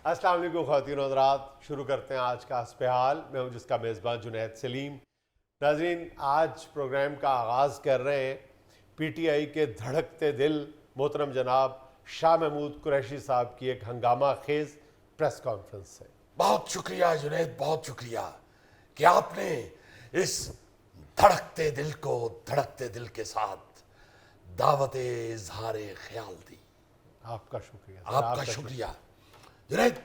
السلام علیکم خواتین و حضرات، شروع کرتے ہیں آج کا حسب حال۔ میں ہوں جس کا میزبان جنید سلیم۔ ناظرین، آج پروگرام کا آغاز کر رہے ہیں پی ٹی آئی کے دھڑکتے دل محترم جناب شاہ محمود قریشی صاحب کی ایک ہنگامہ خیز پریس کانفرنس سے۔ بہت شکریہ جنید، بہت شکریہ کہ آپ نے اس دھڑکتے دل کو دھڑکتے دل کے ساتھ دعوت اظہار خیال دی۔ آپ کا شکریہ، آپ کا شکریہ جنید۔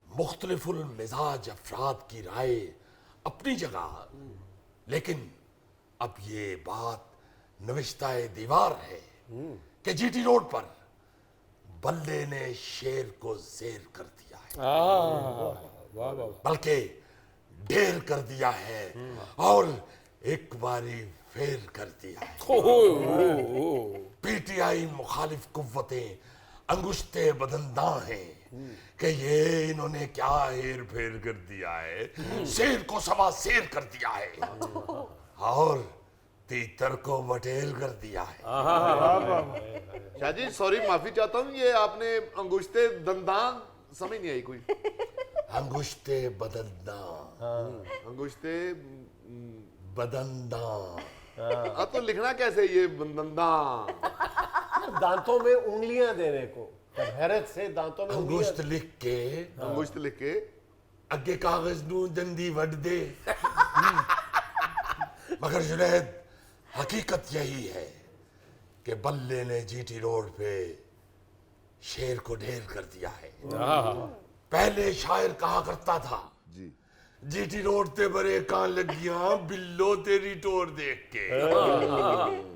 مختلف المزاج افراد کی رائے اپنی جگہ، لیکن اب یہ بات نوشتہ دیوار ہے کہ جی ٹی روڈ پر بلے نے شیر کو زیر کر دیا ہے، بلکہ ڈھیر کر دیا ہے اور ایک باری پھیر کر دیا ہے۔ پی ٹی آئی مخالف قوتیں انگشتے بدنداں ہیں کہ یہ انہوں نے کیا ہیر پھیر کر دیا ہے، شیر کو سوا سیر کر دیا ہے اور تیتر کو بٹیل کر دیا ہے۔ شاہ جی سوری، معافی چاہتا ہوں، یہ آپ نے انگشتے دندان سمجھ نہیں آئی کوئی؟ انگشتے بدنداں، انگشتے بدنداں، تو لکھنا کیسے یہ دندان؟ دانتوں میں انگلیاں دینے کو، حیرت سے دانتوں میں انگشت لکھ کے انگشت لکھ کے اگے کاغذ نو دندی وڈ دے۔ مگر جنید، حقیقت یہی ہے کہ بلے نے جی ٹی روڈ پہ شیر کو ڈھیر کر دیا ہے۔ پہلے شاعر کہا کرتا تھا، جی ٹی روڈ تے برے کان لگیاں بلو تیری ٹور دیکھ کے۔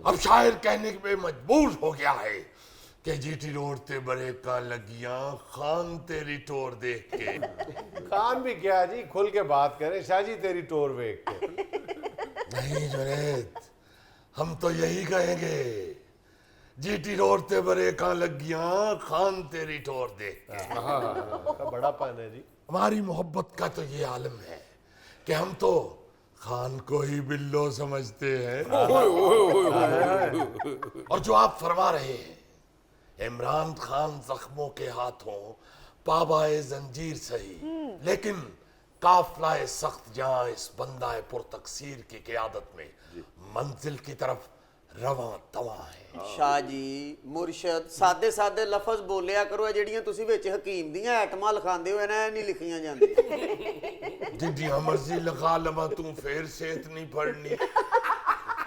اب شاعر کہنے پہ مجبور ہو گیا ہے کہ جی ٹی روڈ تے برے کان لگیاں خان تیری ٹور دیکھ کے۔ خان بھی کیا جی، کھل کے بات کریں شاہ جی تیری ٹور ویک کے۔ نہیں جنید، ہم تو یہی کہیں گے، جی ٹی روڈ تے برے کان لگیاں خان تیری ٹور دیکھ کے۔ بڑا پن ہے جی۔ ہماری محبت کا تو یہ عالم ہے کہ ہم تو خان کو ہی بلو سمجھتے ہیں۔ اور جو آپ فرما رہے ہیں، عمران خان زخموں کے ہاتھوں پابائے زنجیر سہی، لیکن قافلہ سخت جہاں اس بندہ پر تقصیر کی قیادت میں منزل کی طرف رواں دواں ہے۔ شاہ جی مرشد سادے سادے لفظ بولیا کرو، جڑیاں تسی وچ حکیم دیاں ایٹماں لکھاندے ہو نا نہیں لکھیاں جاندیاں۔ جنیاں مرضی لگا لوا، تم پھر صحت نہیں پڑھنی۔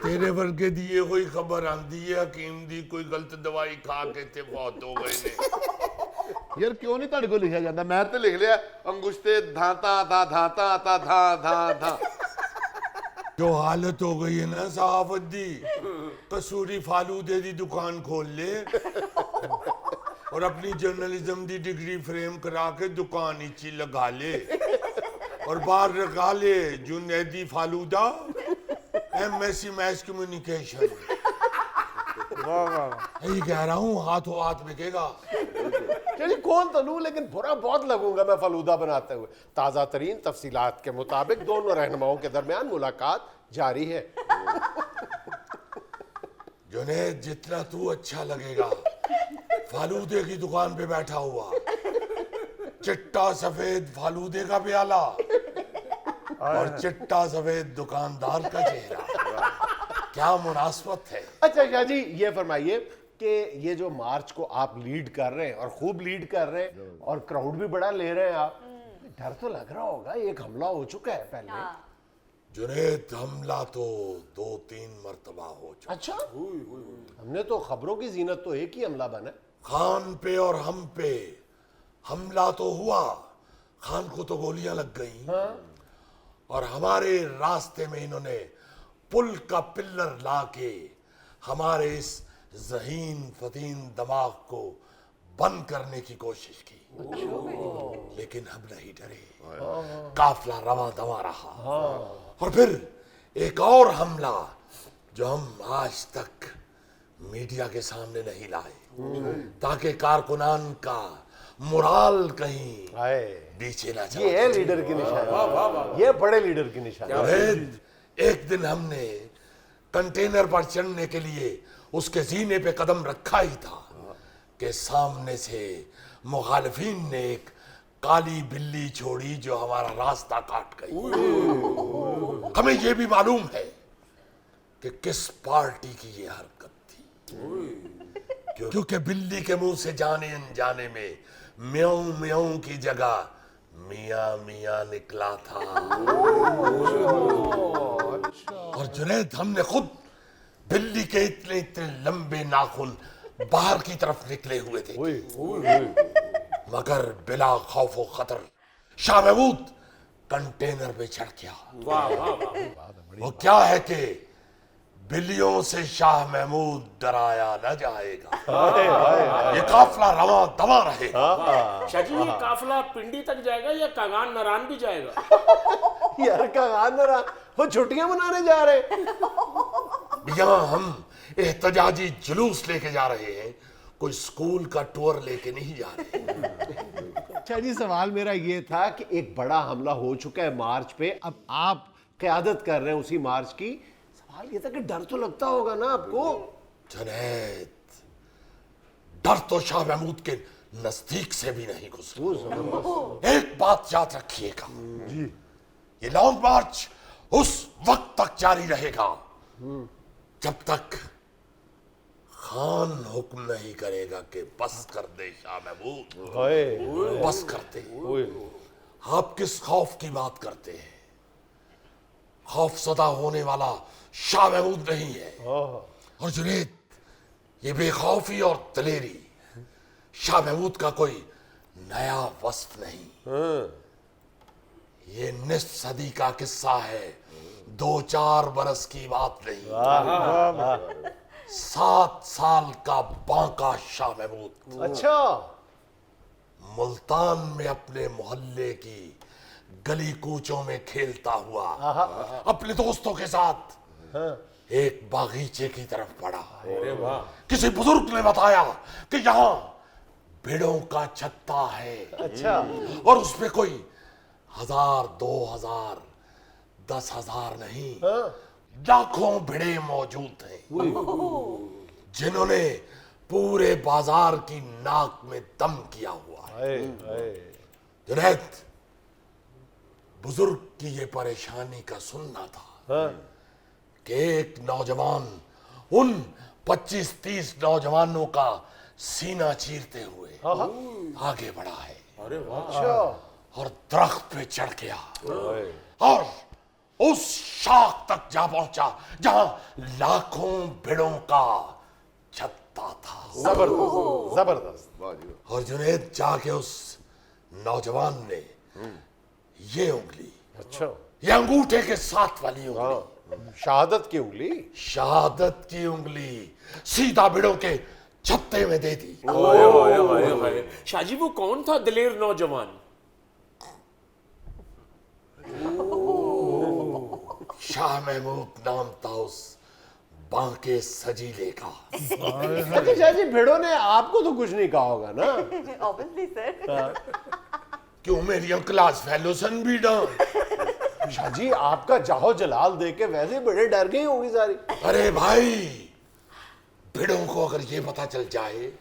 تیرے ورگے دی یہ کوئی خبر آندی ہے حکیم دی کوئی غلط دوائی کھا کے تے فوت ہو گئے نے۔ یار کیوں نہیں تہاڈے کو لکھیا جاندا؟ میں تے لکھ لیا انگشتے دھانتا تا دھانتا تا دھاں دھاں دھاں۔ جو حالت ہو گئی ہے نا صحافت دی، قصوری فالودے دی دکان کھول لے اور اپنی جرنلزم دی ڈگری فریم کرا کے دکان ہی لگا لے اور باہر لگا لے جنیدی فالودہ M S C mass communication. یہی کہہ رہا ہوں، ہاتھوں ہاتھ بکے گا۔ چلیے کون تو لوں، لیکن برا بہت لگوں گا میں فلودہ بناتے ہوئے۔ تازہ ترین تفصیلات کے مطابق دونوں رہنماؤں کے درمیان ملاقات جاری ہے۔ جنید، جتنا تو اچھا لگے گا، فالودے کی دکان پہ بیٹھا ہوا، چٹا سفید فالودے کا پیالہ اور چٹا سفید دکاندار کا چہرہ، کیا مناسبت ہے۔ اچھا شاہ جی یہ فرمائیے کہ یہ جو مارچ کو آپ لیڈ کر رہے ہیں اور خوب لیڈ کر رہے ہیں اور کراؤڈ بھی بڑا لے رہے ہیں آپ، ڈر تو لگ رہا ہوگا ایک حملہ ہو چکا ہے پہلے؟ جنید، حملہ تو 2-3 مرتبہ ہو چکا۔ اچھا، ہم نے تو خبروں کی زینت تو ایک ہی حملہ بنا۔ خان پہ اور ہم پہ حملہ تو ہوا، خان کو تو گولیاں لگ گئیں اور ہمارے راستے میں انہوں نے پل کا پلر لا کے ہمارے اس ذہین فتین دماغ کو بند کرنے کی کوشش کی، لیکن ہم نہیں ڈرے، قافلہ رواں دواں رہا۔ اور پھر ایک اور حملہ جو ہم آج تک میڈیا کے سامنے نہیں لائے تاکہ کارکنان کا مرال کہیں نیچے نہ چلا۔ یہ ہے لیڈر کی نشانی، یہ بڑے لیڈر کی نشانی۔ ایک دن ہم نے کنٹینر پر چڑھنے کے لیے اس کے سینے پہ قدم رکھا ہی تھا کہ سامنے سے مخالفین نے ایک काली बिल्ली छोड़ी जो हमारा रास्ता काट गई। हमें यह भी मालूम है कि किस पार्टी की ये हरकत थी, क्योंकि बिल्ली के मुंह से जाने अनजाने में म्याऊं म्याऊं की जगह मियां मियां निकला था। और जुनैद, हमने खुद बिल्ली के इतने इतने लंबे नाखून बाहर की तरफ निकले हुए थे, मगर बिला खौफ व खतर शाह महमूद कंटेनर पे चढ़ गया। वाह वाह वाह। वो क्या है कि बिल्लियों से शाह महमूद डराया न जाएगा। ये काफला रवां दवा रहेगा। शाह जी, ये काफला पिंडी तक जाएगा या कागान नारायण भी जाएगा? यार कागान ना वो छुट्टियां मनाने जा रहे हैं। यहाँ हम एहतजाजी जुलूस लेके जा रहे हैं, कोई स्कूल का टूर लेके नहीं जा रहे। अच्छा जी, सवाल मेरा ये था कि एक बड़ा हमला हो चुका है मार्च पे, अब आप क़यादत कर रहे हैं उसी मार्च की। सवाल ये था कि डर तो लगता होगा ना आपको? जुनैद, डर तो शाह महमूद के नजदीक से भी नहीं गुजरा। एक बात याद रखिएगा, ये लॉन्ग मार्च उस वक्त तक जारी रहेगा जब तक खान हुक्म नहीं करेगा कि बस कर दे शाह महमूद, बस कर दे। आप किस खौफ की बात करते हैं? खौफ सदा होने वाला शाह महमूद नहीं है। और जुनैद, ये बेखौफी और दलेरी शाह महमूद का कोई नया वस्फ नहीं। ये निस्फ सदी का किस्सा है, 2-4 बरस की बात नहीं। 7 साल का बांका शाह महमूद अच्छा, मुल्तान में अपने मोहल्ले की गली कूचों में खेलता हुआ अपने दोस्तों के साथ एक बागीचे की तरफ बढ़ा। किसी बुजुर्ग ने बताया कि यहाँ भेड़ों का छत्ता है। अच्छा, और उसमें कोई 1000, 2000, 10,000 नहीं, लाखों भेड़े मौजूद हैं जिन्होंने पूरे बाजार की नाक में दम किया हुआ है। जुनैद, बुजुर्ग की ये परेशानी का सुनना था कि एक नौजवान उन 25-30 नौजवानों का सीना चीरते हुए आगे बढ़ा है। अरे वाह। अच्छा, और दरख्त पे चढ़ गया और उस शाख तक जा पहुंचा जहां लाखों भेड़ों का छत्ता था। जबरदस्त जबरदस्त। और जुनैद जाके उस नौजवान ने ये उंगली, अच्छा, ये अंगूठे के साथ वाली उंगली, शहादत की उंगली, शहादत की उंगली सीधा भेड़ों के छत्ते में दे दी। हाय हाय हाय हाय। शाह जी, वो कौन था दिलेर नौजवान? शाह महमूद नाम था उस बांके सजीले का। अच्छा शाह जी, भेड़ों ने आपको तो कुछ नहीं कहा होगा ना? Obviously, sir. क्यों, मेरी क्लास फेलोसन भी डांस। शाह जी, आपका जाहो जलाल देख के वैसे बड़े डर गई होगी सारी। अरे भाई, भेड़ों को अगर ये पता चल जाए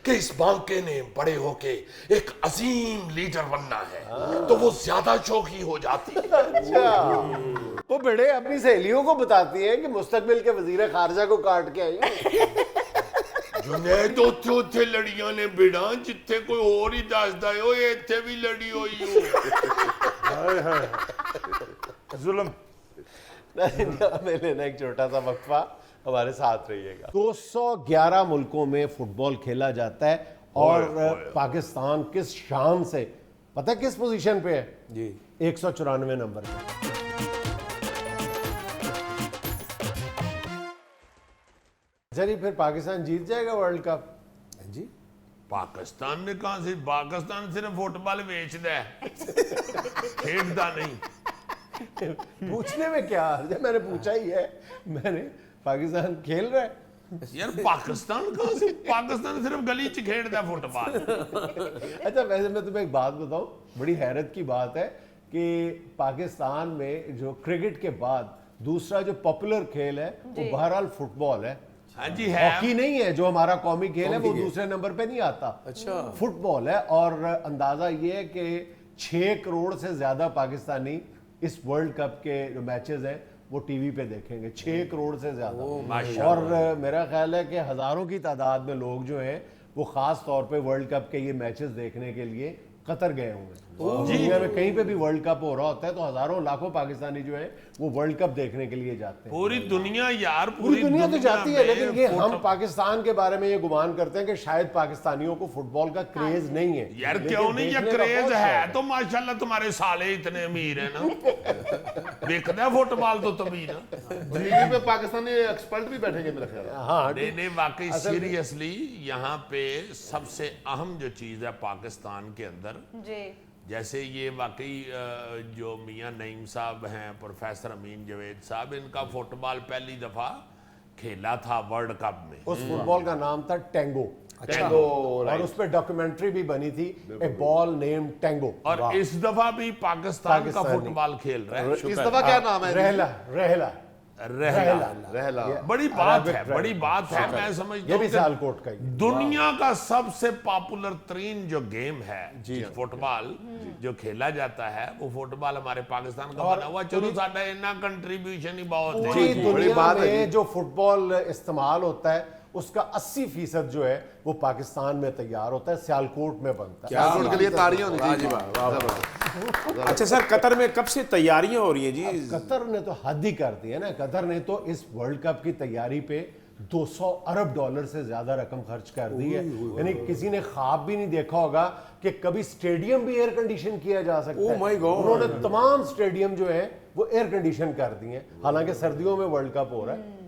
कि इस बांके ने बड़े होके एक अजीम लीडर बनना है तो वो ज्यादा शौकी हो जाती है। अच्छा, वो भेड़े अपनी सहेलियों को बताती हैं कि मुस्तकबिल के वजीर खारजा को काट के आई। जुनैद, ਉੱਥੇ ਲੜੀਆਂ ਨੇ ਬਿੜਾਂ ਜਿੱਥੇ ਕੋਈ ਹੋਰ ਹੀ ਦੱਸਦਾ ਏ ਓਏ ਇੱਥੇ ਵੀ ਲੜੀ ਹੋਈ ਓ। हाय हाय जुल्म। हमें लेना एक छोटा सा वक्फा, हमारे साथ रहिएगा। 211 मुल्कों में फुटबॉल खेला जाता है और पाकिस्तान किस शान से, पता है किस पोजीशन पे है जी? 194 नंबर पे। चलिए, फिर पाकिस्तान जीत जाएगा वर्ल्ड कप जी? पाकिस्तान ने कहा से, पाकिस्तान सिर्फ फुटबॉल बेचता है, खेलता नहीं। पूछने में क्या हर्ज है? मैंने पूछा ही है। मैंने पाकिस्तान खेल रहा है। यार पाकिस्तान कहाँ से, पाकिस्तान सिर्फ गली च खेलता है फुटबॉल। अच्छा, वैसे मैं तुम्हें एक बात बताऊं, बड़ी हैरत की बात है कि पाकिस्तान में जो क्रिकेट के बाद दूसरा जो पॉपुलर खेल है वो बहरहाल फुटबॉल है। हाँ जी है। हॉकी नहीं है जो हमारा कौमी खेल है, वो दूसरे नंबर पे नहीं आता। अच्छा, फुटबॉल है। और अंदाजा ये है कि 6 करोड़ से ज़्यादा पाकिस्तानी इस वर्ल्ड कप के जो मैचेस हैं वो टीवी पे देखेंगे, 6 करोड़ से ज़्यादा। और मेरा ख्याल है कि हज़ारों की तादाद में लोग जो हैं वो ख़ास तौर पे वर्ल्ड कप के ये मैचेस देखने के लिए कतर गए हुए हैं। दुनिया में कहीं पे भी वर्ल्ड कप हो रहा होता है तो हज़ारों लाखों पाकिस्तानी जो हैं वो वर्ल्ड कप देखने के लिए जाते हैं। पूरी दुनिया यार, पूरी दुनिया तो जाती है, में लेकिन ये हम पाकिस्तान के बारे में ये गुमान करते हैं कि शायद पाकिस्तानियों को फुटबॉल का क्रेज नहीं है। यार लेकिन क्यों नहीं, ये देखने का क्रेज बहुत है शौक तो माशाल्लाह तुम्हारे साले इतने अमीर है ना। देखना फुटबॉल तो तभी ना। टीवी पे पाकिस्तानी एक्सपर्ट भी बैठेंगे मेरा ख्याल है। हाँ, नहीं वाकई सीरियसली यहाँ पे सबसे अहम जो चीज है पाकिस्तान के अंदर, जी जैसे ये वाकई जो मियां नईम साहब हैं, प्रोफेसर अमीन जवेद साहब, इनका फुटबॉल पहली दफा खेला था वर्ल्ड कप में। उस फुटबॉल का नाम था टेंगो। टेंगो, और उस पे डॉक्यूमेंट्री भी बनी थी, ए बॉल नेम टेंगो। और इस दफा भी पाकिस्तान का पाकिस्तानी। फुटबॉल खेल रहा है। इस दफा क्या नाम है? रहला रहला रहला। बड़ी बात है, बड़ी बात है। मैं समझता ये भी हूँ सियालकोट का ही। कि दुनिया का सबसे पॉपुलर तरीन जो गेम है फुटबॉल जो खेला जाता है, वो फुटबॉल हमारे पाकिस्तान का बना हुआ। चलो साडा इतना कंट्रीब्यूशन ही बहुत पूरी है। दुनिया में जो फुटबॉल इस्तेमाल होता है उसका 80% जो है वो पाकिस्तान में तैयार होता है, सियालकोट में बनता है। सियालकोट के लिए तालियां होनी चाहिए। अच्छा सर, कतर में कब से तैयारियां हो रही हैं जी? कतर ने तो हद ही कर दी है ना। कतर ने तो इस वर्ल्ड कप की तैयारी पे 200 अरब डॉलर से ज्यादा रकम खर्च कर दी है। यानी किसी ने ख्वाब भी नहीं देखा होगा कि कभी स्टेडियम भी एयर कंडीशन किया जा सकता है। my God। उन्होंने तमाम स्टेडियम जो है वो एयर कंडीशन कर दिए हैं, हालांकि सर्दियों में वर्ल्ड कप हो रहा है।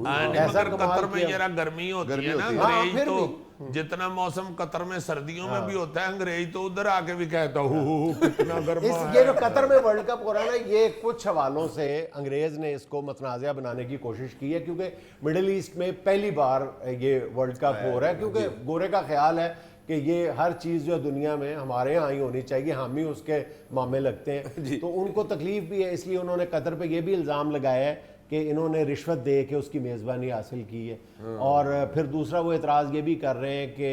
मगर कतर में जरा गर्मी होती है ना, हाँ, अंग्रेज फिर तो जितना मौसम कतर में सर्दियों में भी होता है, अंग्रेज तो उधर आके भी कहता हूँ कितना गर्म ये जो कतर में वर्ल्ड कप हो रहा है ना, ये कुछ हवालों से अंग्रेज ने इसको मतनाज़ा बनाने की कोशिश की है, क्योंकि मिडिल ईस्ट में पहली बार ये वर्ल्ड कप हो रहा है। क्योंकि गोरे का ख्याल है कि ये हर चीज़ जो दुनिया में हमारे यहाँ ही होनी चाहिए, हम ही उसके मामे लगते हैं, तो उनको तकलीफ भी है। इसलिए उन्होंने कतर पे ये भी इल्ज़ाम लगाया है कि इन्होंने रिश्वत दे के उसकी मेज़बानी हासिल की है। और फिर दूसरा वो एतराज़ ये भी कर रहे हैं कि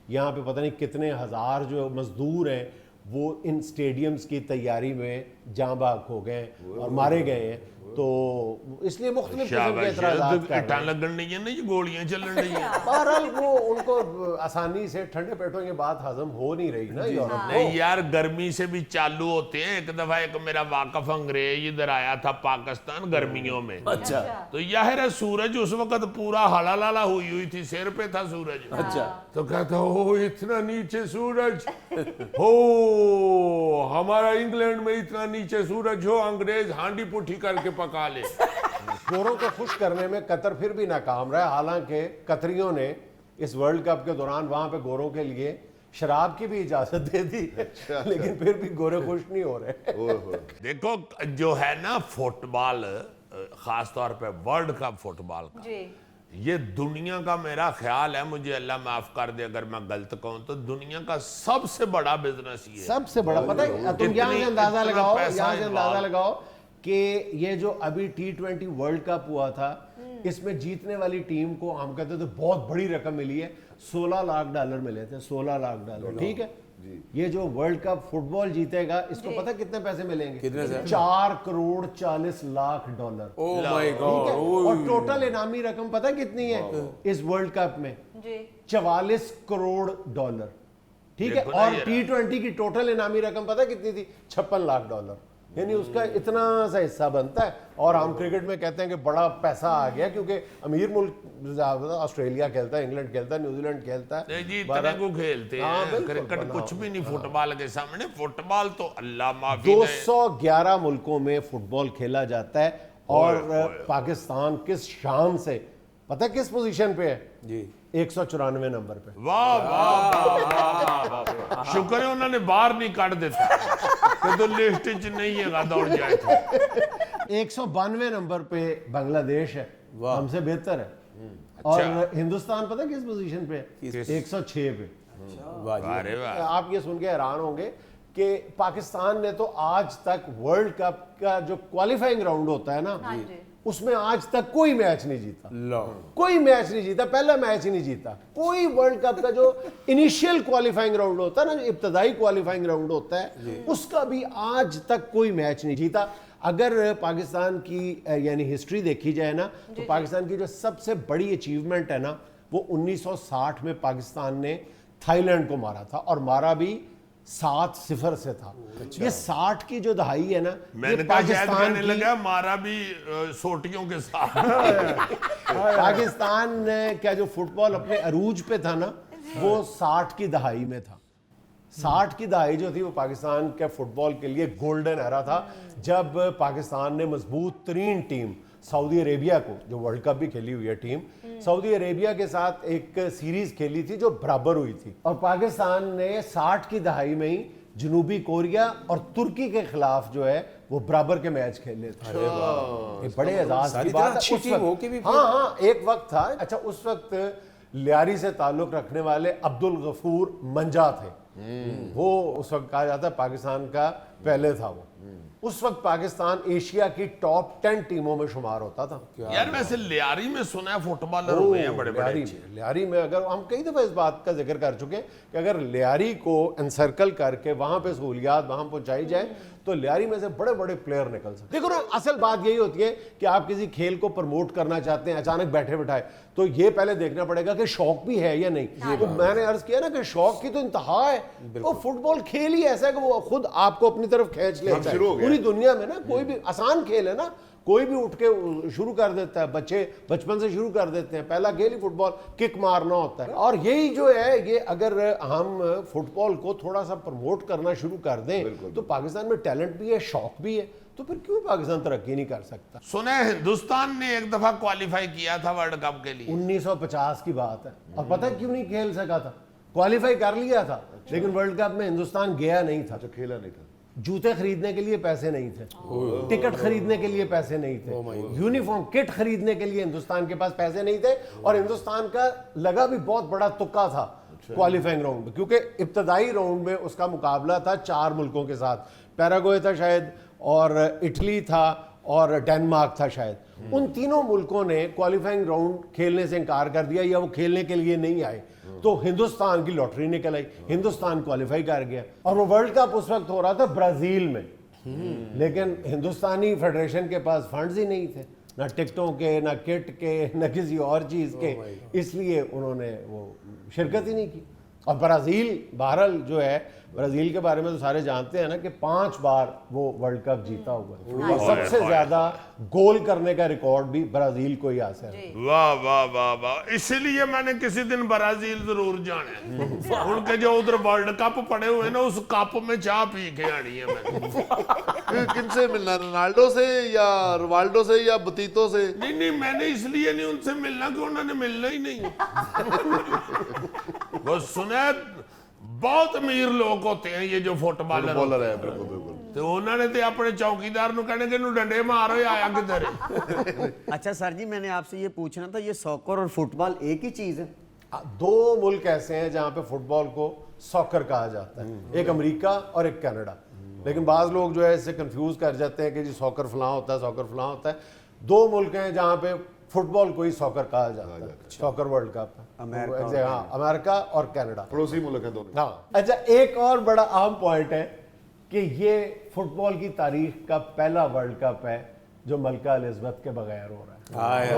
यहाँ पे पता नहीं कितने हज़ार जो मज़दूर हैं वो इन स्टेडियम्स की तैयारी में जाँ बाग हो गए और मारे गए हैं। तो इसलिए मुख्तलिफ किस्म के एतराज़ात कर रहे हैं। लगन नहीं है ना, ये गोलियां चलन रही हैं। बहरहाल वो उनको आसानी से ठंडे पेटों की बात हजम हो नहीं रही ना यूरोप में। नहीं यार, गर्मी से भी चालू होते हैं। एक दफा एक मेरा वाकफ अंग्रेज इधर आया था पाकिस्तान गर्मियों में। अच्छा तो यार सूरज उस वक्त पूरा हाला लाला हुई थी, सिर पे था सूरज। अच्छा। तो कहता ओ इतना नीचे सूरज हो, हमारा इंग्लैंड में इतना नीचे सूरज हो, अंग्रेज हांडी पुठी करके पका ले। गोरों को खुश करने में कतर फिर भी नाकाम रहा। हालांकि कतरियों ने इस वर्ल्ड कप के दौरान वहां पे गोरों के लिए शराब की भी इजाजत दे दी, लेकिन फिर भी गोरे खुश नहीं हो रहे। देखो जो है ना फुटबॉल, खास तौर पे वर्ल्ड कप फुटबॉल का, जी ये दुनिया का, मेरा ख्याल है, मुझे अल्लाह माफ कर दे अगर मैं गलत कहूं, तो दुनिया का सबसे बड़ा बिजनेस ये है। सबसे बड़ा पता है, तुम यहाँ से अंदाजा लगाओ, यहाँ से अंदाजा लगाओ कि ये जो अभी T20 वर्ल्ड कप हुआ था, इसमें जीतने वाली टीम को हम कहते थे बहुत बड़ी रकम मिली है, $16 लाख मिले थे, $16 लाख। ठीक है, ये जो वर्ल्ड कप फुटबॉल जीतेगा इसको पता कितने पैसे मिलेंगे? कितने से? $4 करोड़ 40 लाख। ओह माय ठीक है, गॉड। और टोटल इनामी रकम पता कितनी है इस वर्ल्ड कप में? जी 44 करोड़ डॉलर। ठीक है, देखो ना और ये T20 की टोटल इनामी रकम पता कितनी थी? $56 लाख। यानी उसका इतना सा हिस्सा बनता है। और हम क्रिकेट में कहते हैं कि बड़ा पैसा आ गया, क्योंकि अमीर मुल्क ऑस्ट्रेलिया खेलता है, इंग्लैंड खेलता है, न्यूजीलैंड खेलता है। नहीं जी, इतने को खेलते हाँ, हैं, बिल्कुल, क्रिकेट बना कुछ भी नहीं फुटबॉल के सामने। फुटबॉल तो अल्लाह माफी दे। 211 मुल्कों में फुटबॉल खेला जाता है। और पाकिस्तान किस शान से, पता है किस पोजीशन पे है? जी 194 नंबर पे। वाह वाह, शुक्र है उन्होंने बाहर नहीं काट देता कि तो लिस्ट च नहीं है, दौड़ जाए तो। 192 नंबर पे बांग्लादेश है, हमसे बेहतर है। और हिंदुस्तान पता है किस पोजीशन पे है? 106 पे। वाह जी। अरे वाह, आप ये सुन के हैरान होंगे कि पाकिस्तान ने तो आज तक वर्ल्ड कप का जो क्वालिफाइंग राउंड होता है ना, हाँ जी اس میں آج تک کوئی میچ نہیں جیتا, کوئی میچ نہیں جیتا, پہلا میچ ہی نہیں جیتا. کوئی ورلڈ کپ کا جو انیشیل کوالیفائنگ راؤنڈ ہوتا ہے نا, جو ابتدائی کوالیفائنگ راؤنڈ ہوتا ہے, اس کا بھی آج تک کوئی میچ نہیں جیتا. اگر پاکستان کی یعنی ہسٹری دیکھی جائے نا, تو پاکستان کی جو سب سے بڑی اچیومنٹ ہے نا, وہ 1960 میں پاکستان نے تھائی لینڈ کو مارا تھا, اور مارا بھی 7-0 سے تھا. یہ 60 کی جو دہائی ہے نا, میں نے کہا شاید کہنے لگا مارا بھی سوٹیوں کے ساتھ. پاکستان کیا جو فٹ بال اپنے عروج پہ تھا نا, وہ 60 کی دہائی میں تھا. 60 کی دہائی جو تھی وہ پاکستان کے فٹ بال کے لیے گولڈن ایرا تھا, جب پاکستان نے مضبوط ترین ٹیم سعودی عربیہ کو, جو ورلڈ کپ بھی کھیلی ہوئی ہے ٹیم, سعودی عربیہ کے ساتھ ایک سیریز کھیلی تھی جو برابر ہوئی تھی. اور پاکستان نے 60 کی دہائی میں ہی جنوبی کوریا اور ترکی کے خلاف جو ہے وہ برابر کے میچ کھیلے تھے. یہ بڑے اعزاز کی بات ہے. ہاں ایک وقت تھا, اچھا اس وقت لیاری سے تعلق رکھنے والے عبد الغفور منجا تھے, وہ اس وقت کہا جاتا ہے پاکستان کا پہلے تھا. وہ اس وقت پاکستان ایشیا کی ٹاپ 10 ٹیموں میں شمار ہوتا تھا. یار ویسے لیاری میں سنا ہے فٹ بالر ہوئے ہیں بڑے بڑے. لیاری میں اگر ہم کئی دفعہ اس بات کا ذکر کر چکے کہ اگر لیاری کو انسرکل کر کے وہاں پہ سہولیات وہاں پہنچائی جائے تو لیاری میں سے بڑے بڑے پلیئر نکل سکتے. دیکھو نا, اصل بات یہی ہوتی ہے کہ آپ کسی کھیل کو پروموٹ کرنا چاہتے ہیں, اچانک بیٹھے بٹھائے, تو یہ پہلے دیکھنا پڑے گا کہ شوق بھی ہے یا نہیں. تو میں نے عرض کیا نا کہ شوق کی تو انتہا ہے. وہ فٹ بال کھیل ہی ایسا ہے کہ وہ خود آپ کو اپنی طرف کھینچ لیتا ہے. پوری دنیا میں نا کوئی بھی آسان کھیل ہے نا, کوئی بھی اٹھ کے شروع کر دیتا ہے, بچے بچپن سے شروع کر دیتے ہیں, پہلا کھیل ہی فٹ بال کک مارنا ہوتا ہے. اور یہی جو ہے, یہ اگر ہم فٹ بال کو تھوڑا سا پروموٹ کرنا شروع کر دیں تو پاکستان میں ٹیلنٹ بھی ہے, شوق بھی ہے, تو پھر کیوں پاکستان ترقی نہیں کر سکتا. سنا ہے ہندوستان نے ایک دفعہ کوالیفائی کیا تھا ورلڈ کپ کے لیے, 1950 کی بات ہے, اور پتہ کیوں نہیں کھیل سکا تھا. کوالیفائی کر لیا تھا لیکن ورلڈ کپ میں ہندوستان گیا نہیں تھا. کھیلا نہیں تھا. جوتے خریدنے کے لیے پیسے نہیں تھے, ٹکٹ خریدنے کے لیے پیسے نہیں تھے, یونیفارم کٹ خریدنے کے لیے ہندوستان کے پاس پیسے نہیں تھے. اور ہندوستان کا لگا بھی بہت بڑا تکا تھا کوالیفائنگ راؤنڈ میں, کیونکہ ابتدائی راؤنڈ میں اس کا مقابلہ تھا 4 ملکوں کے ساتھ. پیراگوئے تھا شاید, اور اٹلی تھا, اور ڈینمارک تھا شاید. ان تینوں ملکوں نے کوالیفائنگ راؤنڈ کھیلنے سے انکار کر دیا, یا وہ کھیلنے کے لیے نہیں آئے. تو ہندوستان کی لاٹری نکل آئی, ہندوستان کوالیفائی کر گیا. اور وہ ورلڈ کپ اس وقت ہو رہا تھا برازیل میں, لیکن ہندوستانی فیڈریشن کے پاس فنڈز ہی نہیں تھے, نہ ٹکٹوں کے, نہ کٹ کے, نہ کسی اور چیز کے, اس لیے انہوں نے وہ شرکت ہی نہیں کی. اور برازیل بہرحال جو ہے, برازیل کے بارے میں تو سارے جانتے ہیں نا کہ 5 بار وہ ورلڈ کپ جیتا ہوا ہے, اور سب سے زیادہ گول کرنے کا ریکارڈ بھی برازیل کو ہی حاصل ہے. واہ واہ واہ واہ. اسی لیے میں نے کسی دن برازیل ضرور جانا ہے. ان کے جو ادھر ورلڈ کپ پڑے ہوئے نا, اس کپ میں چاہ پی کے آنی ہے میں. کن سے ملنا, رونالڈو سے یا روالڈو سے یا بتیتو سے؟ نہیں, میں نے اس لیے نہیں ان سے ملنا کہ انہوں نے ملنا ہی نہیں. بس سنا بہت امیر لوگ ہوتے ہیں یہ جو فٹ بالر ہے. بالکل بالکل. تو انہوں نے تو اپنے چوکیدار نو کہنے کہ انہوں ڈنڈے مارو, آیا کدھر ہے. اچھا سر جی, میں نے آپ سے یہ پوچھنا تھا, یہ ساکر اور فٹ بال ایک ہی چیز ہے؟ 2 ملک ایسے ہیں جہاں پہ فٹ بال کو ساکر کہا جاتا ہے, ایک امریکہ اور ایک کینیڈا. لیکن بعض لوگ جو ہے اس سے کنفیوز کر جاتے ہیں کہ جی ساکر فلاں ہوتا ہے, ساکر فلاں ہوتا ہے. 2 ملک ہیں جہاں پہ فٹ بال کو ہی ساکر کہا جاتا ہے. ساکر ورلڈ کپ, ہاں, امریکہ اور کینیڈا, پڑوسی ملک ہیں دونوں. ہاں. اچھا, ایک اور بڑا اہم پوائنٹ ہے کہ یہ فٹ بال کی تاریخ کا پہلا ورلڈ کپ ہے جو ملکہ الزبتھ کے بغیر ہو رہا ہے.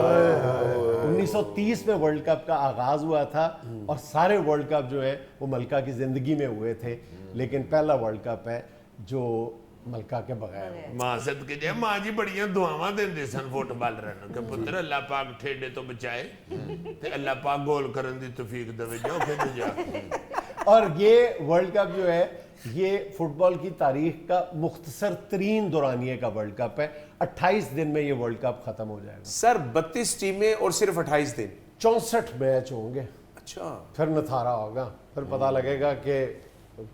1930 میں ورلڈ کپ کا آغاز ہوا تھا, اور سارے ورلڈ کپ جو ہے وہ ملکہ کی زندگی میں ہوئے تھے, لیکن پہلا ورلڈ کپ ہے جو ملکہ کے بغیر. ماں صدقے جائے, ماں جی بڑیاں دعاواں دیندے سن فٹ بالروں کہ پتر اللہ پاک ٹھیڈے تو بچائے تے اللہ پاک گول کرن دی توفیق دے, جاؤ کھیل جا. اور یہ ورلڈ کپ جو ہے یہ فٹ بال کی تاریخ کا مختصر ترین دورانیے کا ورلڈ کپ ہے. 28 دن میں یہ ورلڈ کپ ختم ہو جائے گا. سر 32 ٹیمیں اور صرف 28 دن, 64 میچ ہوں گے. اچھا, پھر نتھارا ہوگا, پھر پتہ لگے گا کہ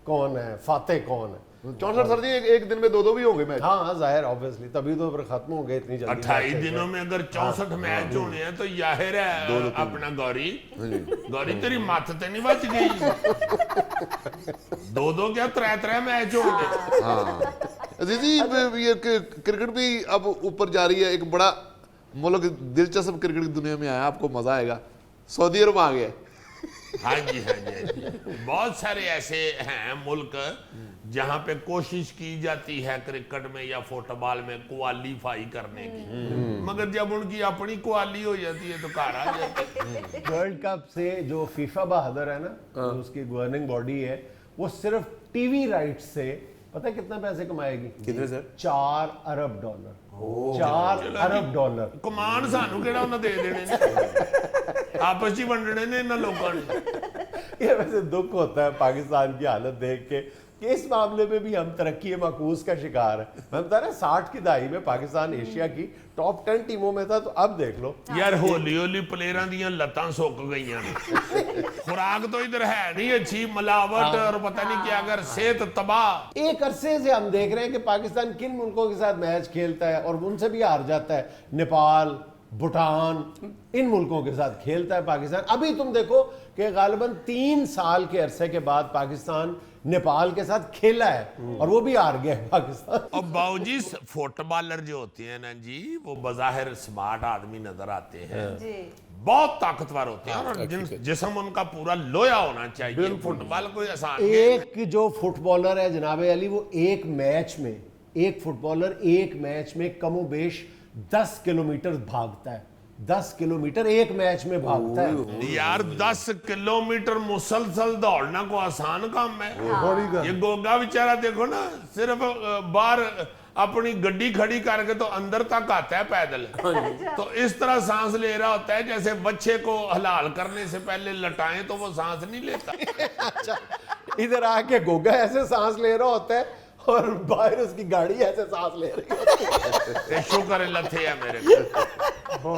کون ہے فاتح, کون ہے. 64 سر جی, ایک دن میں 2 بھی ہوں گے میچ. ہاں ظاہر اوبیسلی, تبھی تو پھر ختم ہوں گے اتنی جلدی. 28 دنوں میں اگر 64 میچ ہونے ہیں تو ظاہر ہے اپنا گوری تیری ماتھ تے نہیں بچ گئی. 2 کیا 3 میچ ہوں گے. عزیزی, یہ کرکٹ بھی اب اوپر جا رہی ہے. ایک بڑا मुल्क दिलचस्प क्रिकेट की दुनिया में आया, आपको मजा आएगा। सऊदी अरब आ गया। हाँ जी हाँ जी हाँ जी। बहुत सारे ऐसे हैं मुल्क जहाँ पे कोशिश की जाती है क्रिकेट में या फुटबॉल में क्वालीफाई करने की, मगर जब उनकी अपनी क्वाली हो जाती है तो घर आ जाते हैं। वर्ल्ड कप से जो फीफा बहादुर है ना, जो उसकी गवर्निंग बॉडी है, वो सिर्फ टीवी राइट्स से पता है कितना पैसे कमाएगी? कितने सर? $4 अरब। 4 अरब डॉलर। कमान सानू केड़ा उन्हें दे देने ने, आपस ही वंडने ने इन लोगों ने। ये वैसे दुख होता है पाकिस्तान की हालत देख के कि इस मामले में भी हम तरक्की माकूस का शिकार है। मैं बता रहा 60 की दहाई में पाकिस्तान एशिया की टॉप 10 टीमों में था, तो अब देख लो यार होली होली प्लेयरां दियां लत्तां सुक गईयां ने, खुराक तो इधर है नहीं अच्छी, मिलावट और पता नहीं क्या, अगर सेहत तबाह। एक अरसे से हम देख रहे हैं कि पाकिस्तान किन मुल्कों के साथ मैच खेलता है और उनसे भी हार जाता है। नेपाल, भूटान, इन मुल्कों के साथ खेलता है पाकिस्तान। अभी तुम देखो कि गालिबन 3 साल के अरसे के बाद पाकिस्तान नेपाल के साथ खेला है और वो भी हार गया है पाकिस्तान। और बाबूजी फुटबॉलर जो होते हैं ना जी, वो बज़ाहिर स्मार्ट आदमी नजर आते हैं, जी बहुत ताकतवर होते हैं और जिस्म उनका पूरा लोया होना चाहिए। फुटबॉल कोई आसान नहीं है। एक जो फुटबॉलर है जनाब अली, वो एक मैच में, एक फुटबॉलर एक मैच में कमोबेश 10 किलोमीटर भागता है। 10 किलोमीटर एक मैच में भागता है यार। 10 किलोमीटर मुसलसल दौड़ना को आसान काम है? ये गोगा बेचारा देखो ना, सिर्फ बाहर अपनी गड्डी खड़ी करके तो अंदर तक आता है पैदल। तो इस तरह सांस ले रहा होता है जैसे बच्चे को हलाल करने से पहले लटाएं तो वो सांस नहीं लेता। अच्छा, इधर आके गोगा ऐसे सांस ले रहा होता है और बाहर उसकी गाड़ी ऐसे सांस ले रही होती है। शुक्र है लथे है मेरे को।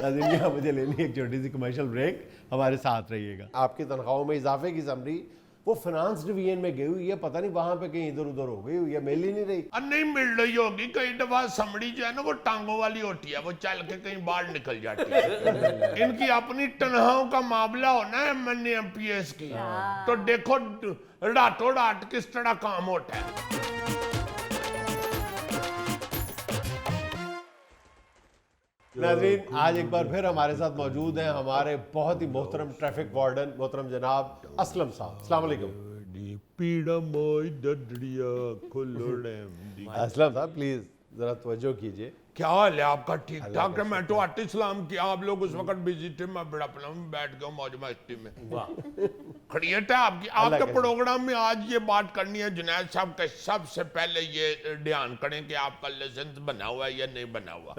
नाज़रीन, यहाँ मुझे लेनी एक छोटी सी कमर्शियल ब्रेक, हमारे साथ रहिएगा। आपकी तनख्वाहों में इजाफे की समरी वो फाइनेंस डिवीजन में गई हुई है, पता नहीं वहां पे कहीं इधर उधर हो गई हुई है, मिल ही नहीं रही। नहीं मिल रही होगी, कई दफा समड़ी जो है ना वो टांगों वाली होती है, वो चल के कहीं बाहर निकल जाती है। इनकी अपनी तनख्वाहों का मामला होना है MNA MPS की, तो देखो रातों रात किस तरह काम होता है। नाज़रीन, आज एक बार फिर हमारे साथ मौजूद हैं हमारे बहुत ही मोहतरम ट्रैफिक वार्डन मोहतरम जनाब असलम साहब। अस्सलाम वालेकुम। पीड़ा मोई दडड़िया खुलोड़े। असलम साहब प्लीज जरा तवज्जो कीजिए। क्या हाल है आपका? ठीक ठाक है। मैं तो आते सलाम किया, आप लोग उस वक्त बिजी थे, मैं बड़ा अपना बैठ गया मौज मस्ती में। खड़ियत है आपकी। आपके प्रोग्राम में आज ये बात करनी है जुनैद साहब के, सबसे पहले ये ध्यान करें कि आपका लाइसेंस बना हुआ है या नहीं बना हुआ।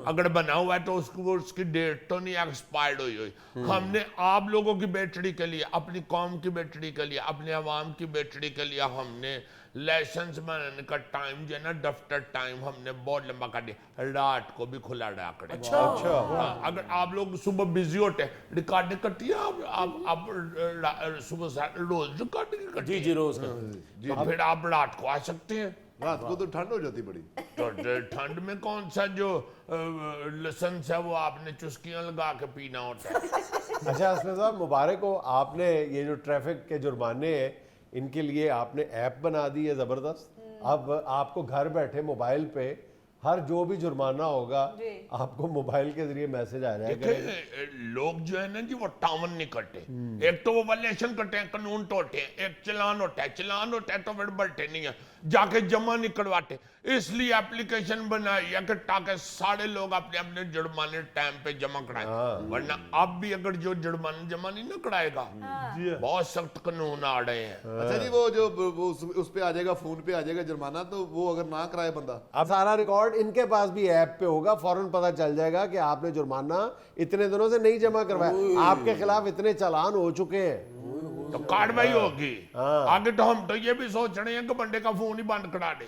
अगर बना हुआ है तो उसकी डेट तो नहीं एक्सपायर्ड हुई। हमने आप लोगों की बेहतरी के लिए, अपनी कौम की बेहतरी के लिए, अपने अवाम की बेहतरी के लिए हमने लाइसेंस बनाने का टाइम जो है ना, दफ्तर टाइम हमने बहुत लंबा कर दिया, रात को भी खुला रखा। अच्छा अगर आप लोग सुबह बिजी होते हैं, रिकॉर्डिंग करती है आप सुबह रोज रिकॉर्डिंग करती है? जी रोज का। तो फिर आप रात को आ सकते हैं। रात को तो ठंड हो जाती बड़ी। तो ठंड में कौन सा जो लाइसेंस है वो आपने चुस्कियां लगा के पीना होता है। अच्छा असलम साहब, मुबारक हो, आपने ये जो ट्रैफिक के जुर्माने हैं इनके लिए आपने ऐप बना दी है ज़बरदस्त। अब आपको घर बैठे मोबाइल पे हर जो भी जुर्माना होगा आपको मोबाइल के जरिए मैसेज आ जाएगा। लोग जो है ना जी वो टावन नहीं करते, एक तो वो वायलेशन करते हैं, कानून तोड़ते हैं, एक चलान होता है तो फिर बढ़ते नहीं है, जाके जमा नहीं करवाते। इसलिए एप्लीकेशन बनाई है कि ताकि सारे लोग अपने अपने जुर्माने टाइम पे जमा कराएं। वरना अब भी अगर जो जुर्माना जमा नहीं ना कराएगा, बहुत सख्त कानून आ रहे हैं। अच्छा जी, वो जो उस पे आ जाएगा, फोन पे आ जाएगा जुर्माना, तो वो अगर ना कराए बंदा, अब सारा रिकॉर्ड इनके पास भी ऐप पे होगा, फौरन पता चल जाएगा कि आपने जुर्माना इतने दिनों से नहीं जमा करवाया, आपके खिलाफ इतने चालान हो चुके हैं, तो कार्रवाई होगी। आगे तो हम तो ये भी सोच रहे हैं कि बंदे का फोन ही बंद करा दे,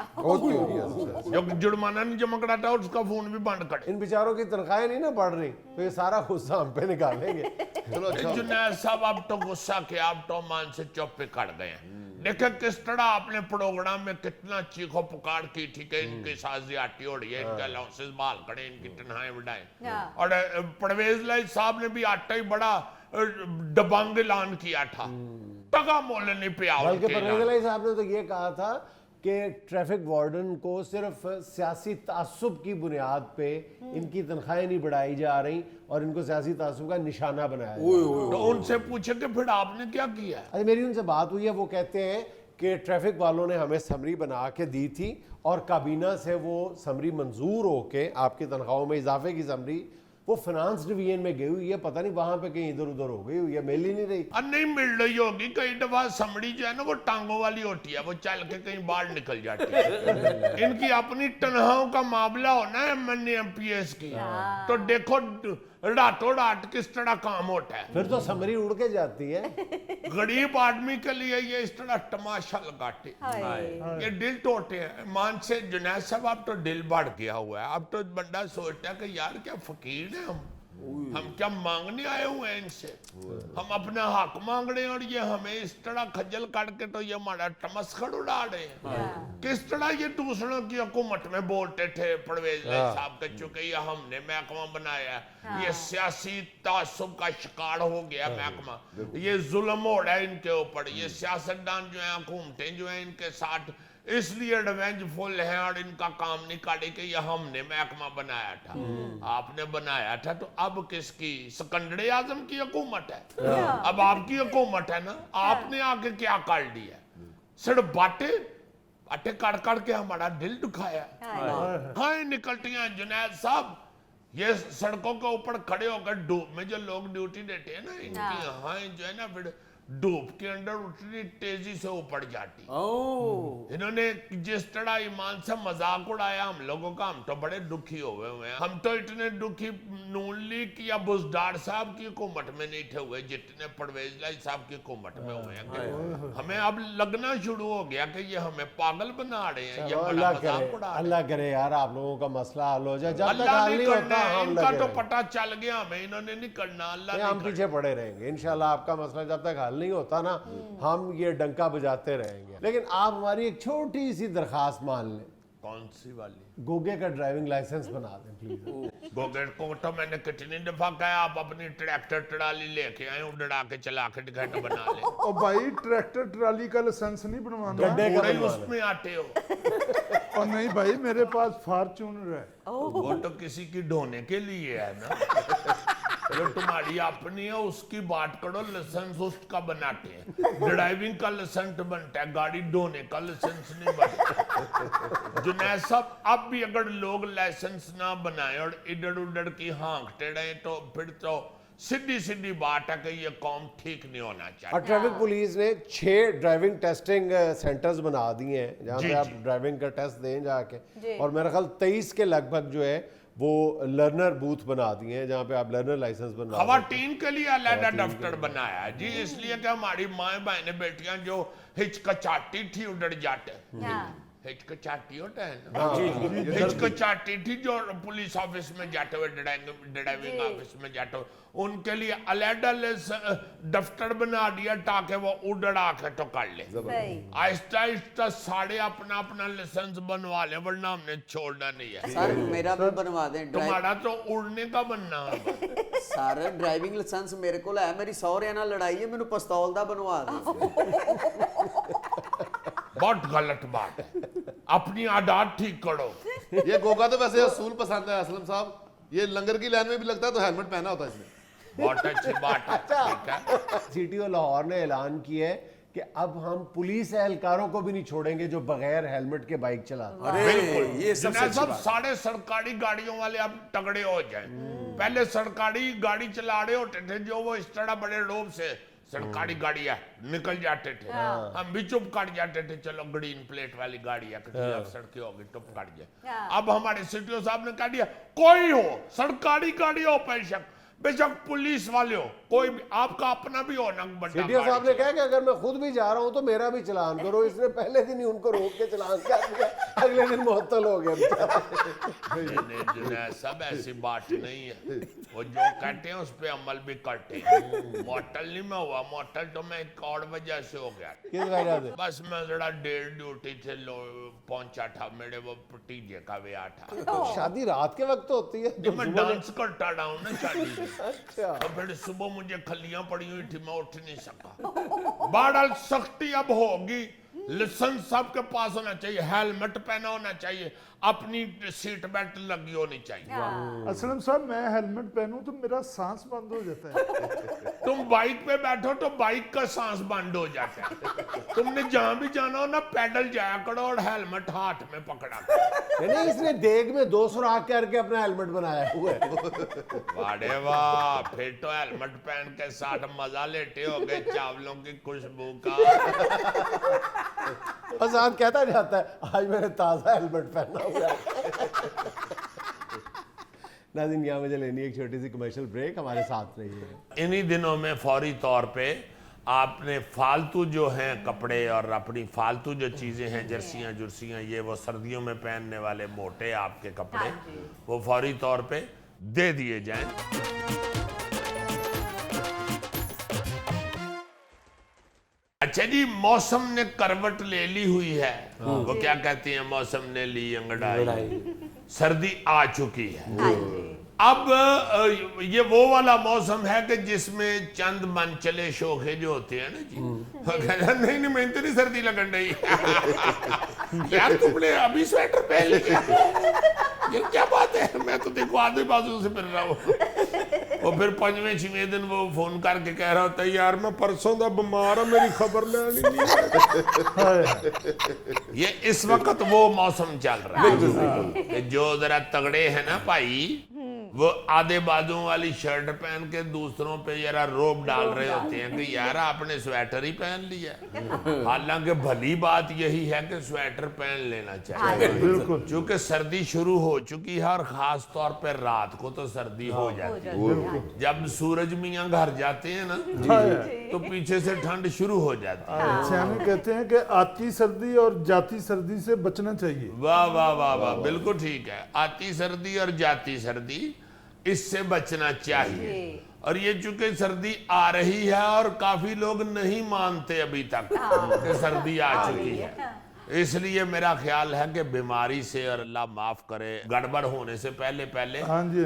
जो जुर्माना नहीं जमा कराता उसका फोन भी बंद करे। इन बेचारों की तनख्वाहें नहीं ना बढ़ रही तो ये सारा गुस्सा हम पे निकालेंगे। चलो अच्छा। जुनैद साहब अब तो गुस्सा के आप तो मान से चुप पे कट गए हैं। देखिए किस तरह आपने प्रोग्राम में कितना चीखो पुकार की थी कि इनके साथ ज्यादती हो रही है, इनके अलाउंसेस बहाल करें, इनकी तनख्वाहें बढ़ाएं। और परवेज लाई साहब ने भी आटा ही बड़ा दबंग ऐलान किया था, टका मोल नहीं पे। बल्कि परवेज लाई साहब ने तो ये कहा था کہ ٹریفک وارڈن کو صرف سیاسی تعصب کی بنیاد پہ ان کی تنخواہیں نہیں بڑھائی جا رہی اور ان کو سیاسی تعصب کا نشانہ بنایا جا رہا ہے. تو ان سے پوچھے کہ پھر آپ نے کیا کیا ہے؟ میری ان سے بات ہوئی ہے, وہ کہتے ہیں کہ ٹریفک والوں نے ہمیں سمری بنا کے دی تھی اور کابینہ سے وہ سمری منظور ہو کے آپ کی تنخواہوں میں اضافے کی سمری وہ فنانس ڈویژن میں گئی ہوئی ہے, پتہ نہیں وہاں پہ کہیں ادھر ادھر ہو گئی ہوئی ہے, مل ہی نہیں رہی. نہیں مل رہی ہوگی, کئی دفعہ سمڑی جو ہے نا وہ ٹانگوں والی ہوتی ہے, وہ چل کے کہیں باہر نکل جاتی ہے. ان کی اپنی تنخواہوں کا معاملہ ہونا ہے M N M P S کی, تو دیکھو راتوں رات کس طرح کام ہوتا ہے. پھر تو سمری اڑ کے جاتی ہے. غریب آدمی کے لیے یہ اس طرح تماشا لگاتے یہ دل ٹوٹے ہیں. مان سے جنید صاحب اب تو دل بڑھ گیا ہوا ہے, اب تو بندہ سوچتا ہے کہ یار کیا فقیر ہیں ہم کیا مانگنے آئے ہوئے ہیں ان سے, ہم اپنا حق مانگ رہے ہیں اور یہ ہمیں اس طرح کھجل کر کے تو یہ ہمارا تمسخر اڑا رہے ہیں. کس طرح یہ دوسروں کی حکومت میں بولتے تھے پرویز صاحب کے, چونکہ یہ ہم نے محکمہ بنایا ہے, یہ سیاسی تعصب کا شکار ہو گیا محکمہ, یہ ظلم ہو رہا ہے ان کے اوپر, یہ سیاستدان جو ہیں حکومتیں جو ہیں ان کے ساتھ اس لیے ریونج فل ہیں اور ان کا کام نہیں کاٹے کہ یہ ہم نے محکمہ بنایا تھا. آپ نے بنایا تھا تو اب کس کی؟ سکندر اعظم کی حکومت ہے, اب آپ کی حکومت ہے نا, آپ نے آگے کیا کر دیا؟ صرف باتیں کر کے ہمارا دل دکھایا. ہاں نکلتی ہیں جنید صاحب, یہ سڑکوں کے اوپر کھڑے ہو کر ڈوب میں جو لوگ ڈیوٹی دیتے ہیں نا, ان کی ہاں جو ہے نا پھر ڈوب کے اندر اتنی تیزی سے اوپر جاتی. انہوں نے جس طرح ایمان سے مذاق اڑایا ہم لوگوں کا, ہم تو بڑے دکھی ہوئے ہوئے ہیں. ہم تو اتنے دکھی نون لیگ یا بزدار صاحب کی حکومت میں نہیں تھے ہوئے جتنے پرویز لائی صاحب کی حکومت میں ہوئے ہیں. ہمیں اب لگنا شروع ہو گیا کہ یہ ہمیں پاگل بنا رہے ہیں, یہ بڑا مذاق اڑا رہے ہیں. اللہ کرے یار آپ لوگوں کا مسئلہ حل ہو جائے. جب تک اللہ حل نہیں نہیں ہوتا کرنا ہے, ہم ان کا لگے تو رہیں پتہ چل گیا ہمیں, انہوں نے نہیں کرنا. اللہ ہم پیچھے پڑے رہیں گے انشاءاللہ. آپ کا مسئلہ جب تک حل نہیں ہوتا نا ہم یہ ڈنکا بجاتے رہیں گے. لیکن آپ ہماری ایک چھوٹی سی درخواست مان لیں. کون سی والی؟ گوگے کا ڈرائیونگ لائسنس بنا دیں پلیز. گوگے کو تو میں نے کتنی دفعہ کہا آپ اپنی ٹریکٹر ٹرالی لے کے آئیں, اڑا کے چلا کے ٹکٹ بنا لیں. او بھائی ٹریکٹر ٹرالی کا لائسنس نہیں بنوانا. گڈے کا پورے بنوانا. اس میں آتے ہو. اور نہیں بھائی میرے پاس فارچونر ہے. وہ تو کسی کی ڈھونے کے لیے ہے نا, جو تمہاری اپنی ہے اس کی بات کرو. لائسنس اس کا بناتے ہیں, ڈرائیونگ کا لائسنس بنتا ہے, گاڑی ڈھونے کا لائسنس نہیں بنتا. جنید صاحب اب بھی اگر لوگ لائسنس نہ بنائیں اور ادھر ادھر کی ہانکتے رہیں تو پھر تو سیدھی بات ہے کہ یہ قوم ٹھیک نہیں ہونا اور چاہیے. ٹریفک پولیس نے 6 ڈرائیونگ ٹیسٹنگ سینٹرز بنا دیے ہیں جہاں پہ آپ ڈرائیونگ کا ٹیسٹ دیں جا کے, اور میرا خیال 23 کے لگ بھگ جو ہے وہ لرنر بوتھ بنا دیے ہیں جہاں پہ آپ لرنر لائسنس بنا. خواتین کے لیے علیحدہ دفتر بنایا ہے جی, اس لیے کہ ہماری مائیں بہنیں بیٹیاں جو ہچکچاتی تھی ادھر جاتے. ہچکچاتی ہوتا ہے نا, ہچکچاتی تھی جو پولیس آفس میں جاتے ہوئے, ڈرائیونگ آفس میں جاتے ہوئے, ان کے لیے علیحدہ دفتر بنا دیا تاکہ وہ ادھر آ کے تو کر لیں. آہستہ آہستہ سارے اپنا اپنا لائسنس بنوا لیں, ورنہ ہم نے چھوڑنا نہیں ہے. سر میرا بھی بنوا دیں. تمہارا تو اڑنے کا بننا ہے. سر ڈرائیونگ لائسنس میرے کو ہے, میری سہرے نال لڑائی ہے, مینوں پستول دا بنوا دیں. بہت غلط بات ہے, اپنی عادات ٹھیک کرو. یہ گوگا تو ویسے اصول پسند ہے اسلم صاحب, یہ لنگر کی لائن میں بھی لگتا ہے تو ہیلمٹ پہنا ہوتا ہے اس نے. بہت اچھی بات ہے, ٹھیک ہے. سی ٹی او لاہور نے اعلان کیا ہے کہ اب ہم پولیس اہلکاروں کو بھی نہیں چھوڑیں گے جو بغیر ہیلمٹ کے بائک چلاتے ہیں. بالکل, جنید صاحب سارے سرکاری گاڑیوں والے اب تگڑے ہو جائیں. پہلے سرکاری گاڑی چلا رہے ہوتے تھے جو وہ اس طرح بڑے روب سے سرکاری گاڑی ہے نکل جاتے تھے, ہم بھی چپ کر جاتے تھے, چلو گرین پلیٹ والی گاڑی ہے کسی افسر کی ہوگی چپ کر جائے. اب ہمارے سی ٹی او صاحب نے کہہ دیا کوئی ہو, سرکاری گاڑی ہو بے شک پولیس والے ہو, کوئی بھی, آپ کا اپنا بھی ہو ننگ بٹا. سی ٹی او صاحب نے کہا کہ اگر میں خود بھی جا رہا ہوں تو میرا بھی چلان کرو. اس نے پہلے دن ہی ان کو روک کے چلان کیا دیا, اگلے دن معطل ہو گیا. جنید صاحب ایسی بات نہیں ہے, وہ جو کہتے ہیں اس پہ عمل بھی کرتے ہیں. معطل نہیں میں ہوا, معطل تو میں ایک اور وجہ سے ہو گیا. کس وجہ سے؟ بس میں ذرا دیر ڈیوٹی سے پہنچا تھا, میرے وہ بھتیجے کا بیاہ تھا. شادی رات کے وقت ہوتی ہے. میں ڈانس کرتا رہا ہوں نا شادی میں, اچھا, تو پھر صبح مجھے کھلیاں پڑی ہوئی تھی, میں اٹھ نہیں سکا. بہرحال سختی اب ہوگی लाइसेंस सबके पास होना चाहिए, हेलमेट पहना होना चाहिए, अपनी सीट बेल्ट लगी होनी चाहिए। असलम साहब मैं हेलमेट पहनूं तो मेरा सांस बंद हो जाता है। तुम बाइक पे बैठो तो बाइक का सांस बंद हो जाता है। तुमने जहां भी जाना हो ना पैदल जाया करो और हेलमेट हाथ में पकड़ा करो। नहीं, इसने देग में 2 सुराख करके अपना हेलमेट बनाया हुआ है। वाड़े वाह, फिर तो हेलमेट पहन के साथ मजा लेते हो गए चावलों की खुशबू का। और साथ कहता जाता है आज मैंने ताज़ा हेलमेट पहना हुआ है। नाज़रीन, यहाँ मुझे लेनी एक छोटी सी कमर्शियल ब्रेक, हमारे साथ रहिए। इन्हीं दिनों में फौरी तौर पे आपने फालतू जो हैं कपड़े और अपनी फालतू जो चीज़ें हैं, जर्सियाँ जुर्सियाँ, ये वो सर्दियों में पहनने वाले मोटे आपके कपड़े, वो फौरी तौर पे दे दिए जाएं। अच्छा जी, मौसम ने करवट ले ली हुई है। वो क्या कहती हैं, मौसम ने ली अंगड़ाई, सर्दी आ चुकी है। अब ये वो वाला मौसम है कि जिसमें चंद मन चले शोखे जो होते हैं ना जी, वो कहते हैं, नहीं नहीं मैं तो नहीं सर्दी लगन रही। यार तुमने अभी स्वेटर पहन लिया, ये क्या बात है, मैं तो देखो आधे बाजू से फिर रहा हूँ। वो फिर 5वें 6वें दिन वो फोन करके कह रहा होता है, यार मैं परसों दा बीमार हूं, मेरी खबर लेनी नहीं। ये इस वक्त वो मौसम चल रहा है कि जो जरा तगड़े हैं ना भाई, वो आधे बाजुओं वाली शर्ट पहन के दूसरों पे जरा रोब डाल रहे होते हैं कि यार आपने स्वेटर ही पहन लिया। हालांकि भली बात यही है कि स्वेटर पहन लेना चाहिए, क्योंकि सर्दी शुरू हो चुकी है और खास तौर पे रात को तो सर्दी हो जाती है। जब सूरज मियां घर जाते हैं ना तो पीछे से ठंड शुरू हो जाती है। सियाने कहते हैं कि आती सर्दी और जाती सर्दी से बचना चाहिए। वाह वाह वाह वाह, बिल्कुल ठीक है। आती सर्दी और जाती सर्दी, इससे बचना चाहिए। और ये चूंकि सर्दी आ रही है और काफी लोग नहीं मानते अभी तक कि सर्दी आ चुकी है, इसलिए मेरा ख्याल है कि बीमारी से, और अल्लाह माफ करे, गड़बड़ होने से पहले पहले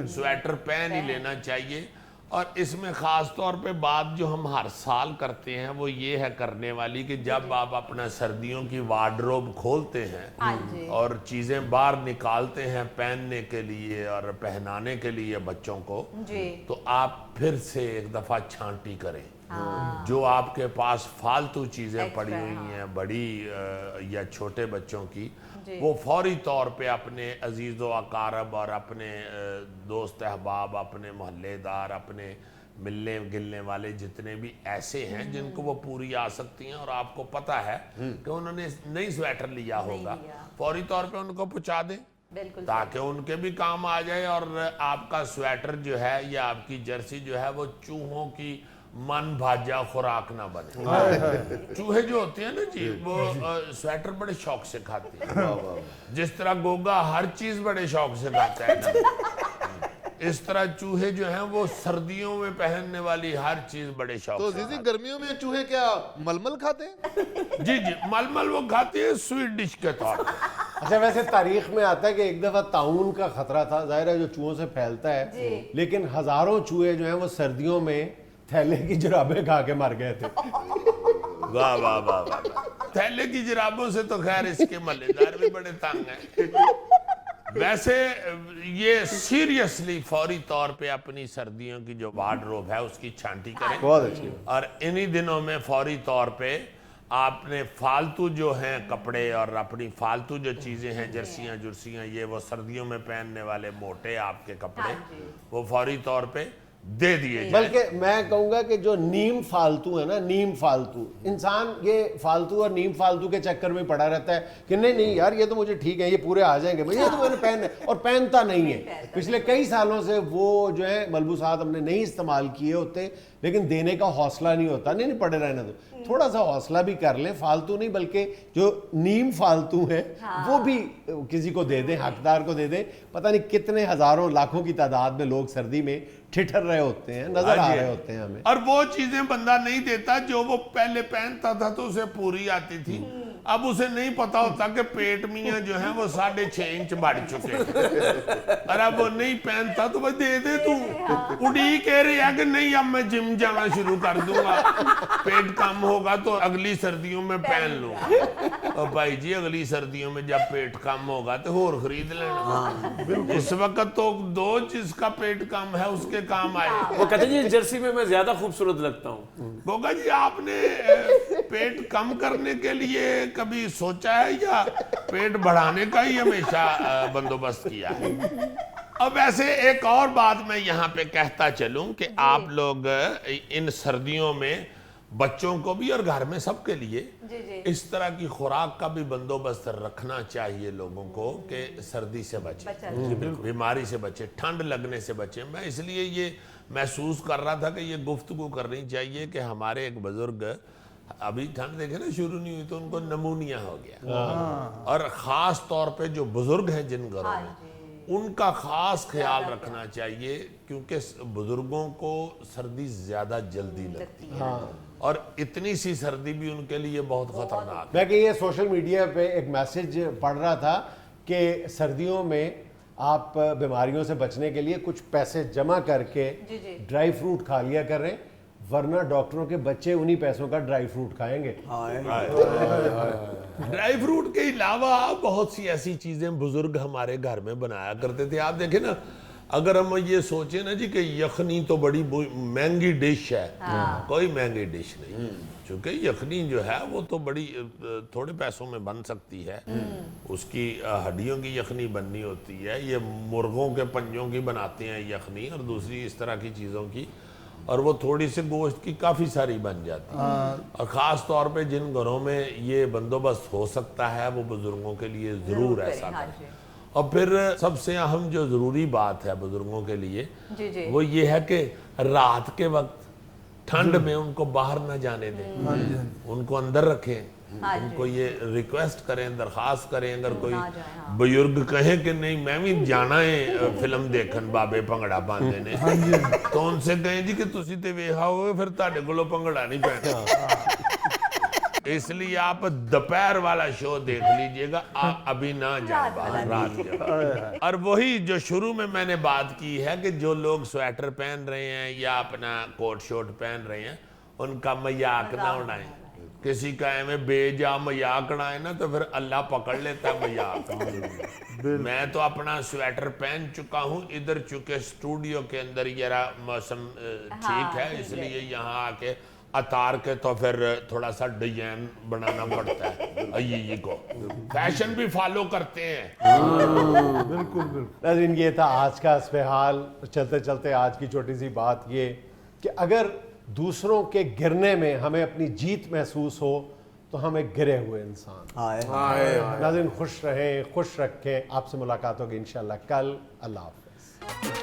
स्वेटर पहन ही लेना चाहिए। और इसमें ख़ास तौर पे बात जो हम हर साल करते हैं वो ये है करने वाली कि जब आप अपना सर्दियों की वार्डरोब खोलते हैं और चीज़ें बाहर निकालते हैं पहनने के लिए और पहनाने के लिए बच्चों को, तो आप फिर से एक दफ़ा छांटी करें। जो आपके पास फालतू चीज़ें पड़ी हुई हैं, बड़ी या छोटे बच्चों की, वो फौरी तौर पे अपने अजीज़ व अकारब और अपने दोस्त अहबाब, अपने मोहल्लेदार, अपने मिलने गिलने वाले जितने भी ऐसे हैं जिनको वो पूरी आ सकती हैं और आपको पता है कि उन्होंने नई स्वेटर लिया होगा, फौरी तौर पे उनको पहुंचा दें ताकि उनके भी काम आ जाए और आपका स्वेटर जो है या आपकी जर्सी जो है वो चूहों की मन भाजा खुराक ना बने। चूहे जो होते हैं ना जी, वो स्वेटर बड़े शौक से खाते हैं। जिस तरह गोगा हर चीज बड़े शौक से खाता है ना, इस तरह चूहे जो हैं वो सर्दियों में पहनने वाली हर चीज बड़े शौक तो से। जीजी गर्मियों में चूहे क्या मलमल खाते हैं? जी जी, मलमल वो खाते हैं स्वीट डिश के तौर पर। अच्छा, वैसे तारीख में आता है कि एक दफा ताउन का खतरा था, जाहिर है जो चूहों से फैलता है, लेकिन हजारों चूहे जो हैं वो सर्दियों में थैले की जुराबें खा के मर गए थे। वाह वाह वाह वाह, थैले की जुराबों से तो खैर इसके मल्लेदार भी बड़े तंग हैं। वैसे ये सीरियसली फौरी तौर पे अपनी सर्दियों की जो वार्डरोब है उसकी छांटी करें। बहुत अच्छी। और इन्हीं दिनों में फौरी तौर पे आपने फालतू जो हैं कपड़े और अपनी फालतू जो चीज़ें हैं, जर्सियाँ जुर्सियाँ, ये वो सर्दियों में पहनने वाले मोटे आपके कपड़े, वो फौरी तौर पे दे दिए जाए। बल्कि मैं कहूंगा कि जो नीम फालतू है ना, नीम फालतू, इंसान ये फालतू और नीम फालतू के चक्कर में पड़ा रहता है कि नहीं नहीं यार ये तो मुझे ठीक है, ये पूरे आ जाएंगे भैया, तो मैंने पहनना है, और पहनता नहीं है। पिछले कई सालों से वो जो है मलबूसात हमने नहीं इस्तेमाल किए होते, लेकिन देने का हौसला नहीं होता। नहीं पड़े रहने दो, थोड़ा सा हौसला भी कर ले, फालतू नहीं बल्कि जो नीम फालतू है वो भी किसी को दे दें, हकदार को दे दें। पता नहीं कितने हजारों लाखों की तादाद में लोग सर्दी में ठिठर रहे होते हैं, नजर आ रहे होते हैं हमें। और वो चीजें बंदा नहीं देता जो वो पहले पहनता था तो उसे पूरी आती थी, अब उसे नहीं पता होता कि पेट मियाँ जो है वो 6.5 इंच बढ़ चुके हैं। और अब वो नहीं पहनता तो भाई दे दे तू, उड़ी कह रही है कि नहीं अब मैं जिम जाना शुरू कर दूंगा, पेट कम होगा तो अगली सर्दियों में पहन लूंगा। और भाई जी अगली सर्दियों में जब पेट कम होगा तो और खरीद लेना, इस वक्त तो दो जिसका पेट कम है उसके काम आए। वो कहते हैं जी जर्सी में मैं ज्यादा खूबसूरत लगता हूँ। गोगा जी आपने पेट कम करने के लिए कभी सोचा है या पेट बढ़ाने का ही हमेशा बंदोबस्त किया है? अब ऐसे एक और बात मैं यहाँ पे कहता चलूं कि आप लोग इन सर्दियों में बच्चों को भी और घर में सबके लिए इस तरह की खुराक का भी बंदोबस्त रखना चाहिए लोगों को कि सर्दी से बचे, बीमारी से बचे, ठंड लगने से बचे। मैं इसलिए ये महसूस कर रहा था कि ये गुफ्तगू करनी चाहिए कि हमारे एक बुजुर्ग अभी ठंड देखे ना शुरू नहीं हुई तो उनको नमूनिया हो गया, और ख़ास तौर पे जो बुजुर्ग हैं जिन घरों में उनका ख़ास ख्याल रखना चाहिए क्योंकि बुजुर्गों को सर्दी ज़्यादा जल्दी लगती है और इतनी सी सर्दी भी उनके लिए बहुत खतरनाक है। मैं कि ये सोशल मीडिया पे एक मैसेज पढ़ रहा था कि सर्दियों में आप बीमारियों से बचने के लिए कुछ पैसे जमा करके ड्राई फ्रूट खा लिया करें, वरना डॉक्टरों के बच्चे उन्हीं पैसों का ड्राई फ्रूट खाएंगे। ड्राई फ्रूट के अलावा बहुत सी ऐसी चीजें बुजुर्ग हमारे घर में बनाया करते थे। आप देखें ना, अगर हम ये सोचे ना जी कि यखनी तो बड़ी महंगी डिश है, कोई महंगी डिश नहीं, क्योंकि यखनी जो है वो तो बड़ी थोड़े पैसों में बन सकती है। उसकी हड्डियों की यखनी बननी होती है, ये मुर्गों के पंजों की बनाते हैं यखनी और दूसरी इस तरह की चीज़ों की, और वो थोड़ी से गोश्त की काफ़ी सारी बन जाती है। और ख़ास तौर पे जिन घरों में ये बंदोबस्त हो सकता है वो बुज़ुर्गों के लिए ज़रूर ऐसा करें। और फिर सबसे अहम जो ज़रूरी बात है बुज़ुर्गों के लिए वो ये है कि रात के वक्त ठंड में उनको बाहर ना जाने दें, उनको अंदर रखें। उनको ये रिक्वेस्ट करें, दरख्वास्त करें, अगर कोई बुजुर्ग कहे कि नहीं मैं भी जाना है फिल्म देखन बाबे भंगड़ा पाते ने, तो उनसे कहें जी कि तुसी ते वेखा होगे फिर तुहाडे कोलों भंगड़ा नहीं पैना, इसलिए आप दोपहर वाला शो देख लीजिएगा, अभी ना जाए बाहर रात के। और वही जो शुरू में मैंने बात की है कि जो लोग स्वेटर पहन रहे हैं या अपना कोट शोट पहन रहे हैं उनका मजाक ना उड़ाएं। किसी का में बेजा मजाक उड़ाए ना तो फिर अल्लाह पकड़ लेता है मजाक। मैं तो अपना स्वेटर पहन चुका हूँ इधर, चूंकि स्टूडियो के अंदर जरा मौसम ठीक है इसलिए यहाँ आके अतार के तो फिर थोड़ा सा डिजाइन बनाना पड़ता है, ये को फैशन भी फॉलो करते हैं। बिल्कुल बिल्कुल। नाज़रीन ये था आज का इस्तेहाल। चलते चलते आज की छोटी सी बात ये कि अगर दूसरों के गिरने में हमें अपनी जीत महसूस हो तो हम एक गिरे हुए इंसान। नाज़रीन खुश रहें, खुश रखें। आपसे मुलाकात होगी इंशाल्लाह कल। अल्लाह हाफ़िज़।